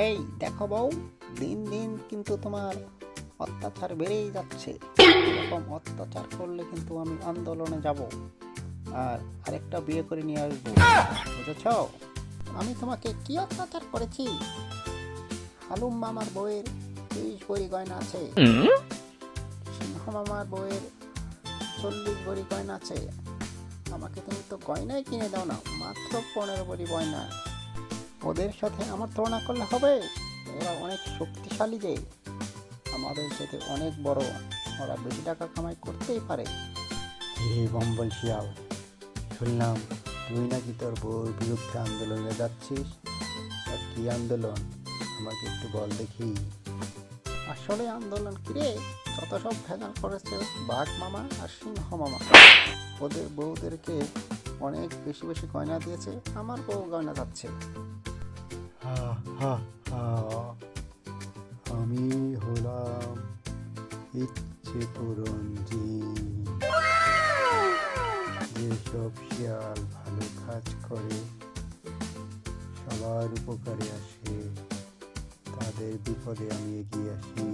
এই দেখো বউ, দিন দিন কিন্তু তোমার অত্যাচার বেড়েই যাচ্ছে। এরকম অত্যাচার করলে কিন্তু আমি আন্দোলনে যাব আর আরেকটা বিয়ে করে নিয়ে আসবো, বুঝেছ? আমি তোমাকে কি অত্যাচার করেছি? হালুম মামার বউয়ের 30 ভরি গয়না আছে, সিংহ মামার বউয়ের 40 ভরি গয়না আছে। আমাকে তুমি তো গয়নাই কিনে দাও না, মাত্র 15 ভরি গয়না। ওদের সাথে আমার তুলনা করলে হবে? ওরা অনেক শক্তিশালী যে, আমাদের সাথে অনেক বড়, ওরা বেশি টাকা কামাই করতেই পারে। হে বম্বল শিয়াল, শুনলাম তুই নাকি তোর বউর বিরুদ্ধে আন্দোলনে যাচ্ছিস। আর কি আন্দোলন, আমাকে একটু বল দেখি। আসলে আন্দোলন কিরে, যত সব ভেজাল করেছে বাঘ মামা আর সিংহ মামা। ওদের বউদেরকে অনেক বেশি বেশি গয়না দিয়েছে, আমার বউ গয়না যাচ্ছে। আমি হলাম ইচ্ছে পূরণ জিন। যেসব শিয়াল ভালো কাজ করে, সবার উপকারে আসে, তাদের বিপদে আমি এগিয়ে আসি।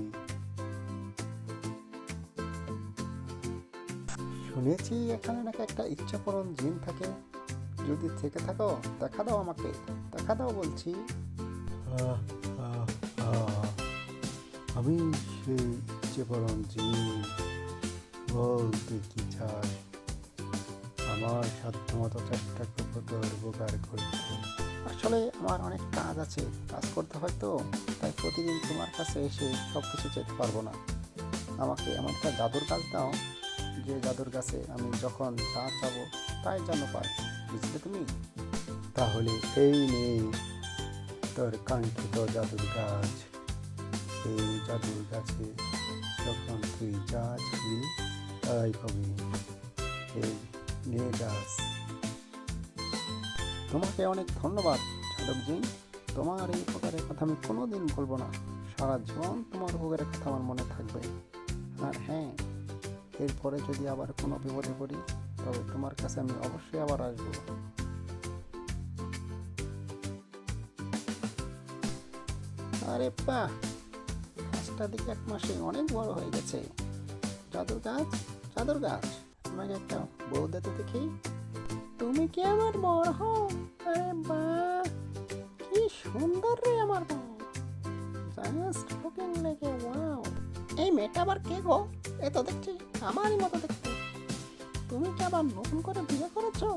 শুনেছি এখানে নাকি একটা ইচ্ছা পূরণ জিন থাকে। যদি থেকে থাকো দেখা দাও, আমাকে দেখা দাও বলছি। আমি সেই ইচ্ছে পূরণ জিন। বল তুই কি চাস? আমার সাধ্যমতো চেষ্টা করবো তোর উপকার করতে। আসলে আমার অনেক কাজ আছে, কাজ করতে হয় তো, তাই প্রতিদিন তোমার কাছে এসে সব কিছু যেতে পারবো না। আমাকে এমন একটা জাদুর গাছ দাও, যে জাদুর গাছে আমি যখন যা চাবো তাই যেন পাই, বুঝলে তুমি? তাহলে এই নেই তোর কাঙ্ক্ষিত জাদুর গাছ। এই জাদুর গাছে যখন তুই যা চাবি তাই পাবি। এই নে গাছ। তোমাকে অনেক ধন্যবাদ সাধকজি, তোমার এই উপকারের কথা আমি কোনোদিন বলবো না। সারা জীবন তোমার উপকারের কথা আমার মনে থাকবে। আর হ্যাঁ, এরপরে যদি আবার কোনো বিপদে পড়ি তবে তোমার কাছে আমি অবশ্যই আবার আসবো। আরে বাহ, গাছটা দিকে 1 মাসে অনেক বড় হয়ে গেছে। জাদুর গাছ, জাদুর গাছ, আমাকে একটা বউ দিতে দেখি। তুমি কি আমার বর হও? আরে বাহ, কি সুন্দর রে আমার বউ, just looking like a wow. এই মেয়েটা আবার কে গো? এ তো দেখছি আমারই মতো দেখতে। তুমি কি আবার নতুন করে বিয়ে করেছো?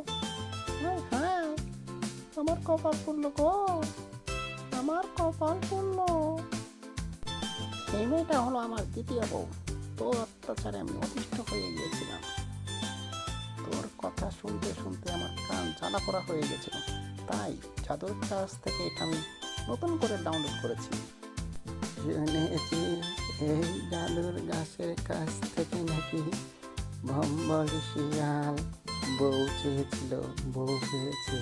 হ্যাঁ হ্যাঁ, আমার কপাল পড়লো গো, আমার কপাল পড়লো। এই মেয়েটা হলো আমার দ্বিতীয় বউ। তোর অত্যাচারে আমি অতিষ্ঠ হয়ে গিয়েছিলাম। তোর কথা শুনতে শুনতে আমার কান জ্বালা পোড়া হয়ে গেছিল, তাই জাদুর কাছ থেকে এটা আমি নতুন করে ডাউনলোড করেছি। শুনেছি এই জাদুর গাছের কাছ থেকে নাকি ভম্বল শিয়াল বউ চেয়েছিল, বউ পেয়েছে।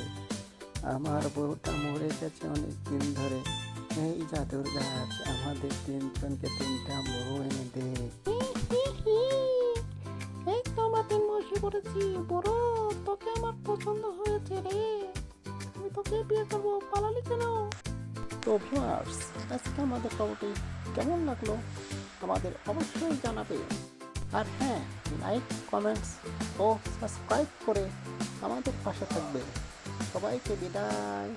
আমার বউটা মরে গেছে অনেক দিন ধরে। এই জাদুর গাছ আমাদের 3 জনকে 3টা বউ এনে দে। এই তো আমার 3 বসে পড়েছি, বড় তোকে আমার পছন্দ হয়েছে রে, আমি তোকে বিয়ে করবো, পালালি কেন? তো ভিউয়ার্স, আজকে আমাদের খবরটি কেমন লাগলো আমাদের অবশ্যই জানাবে। আর হ্যাঁ, লাইক, কমেন্টস ও সাবস্ক্রাইব করে আমাদের পাশে থাকবে। সবাইকে বিদায়।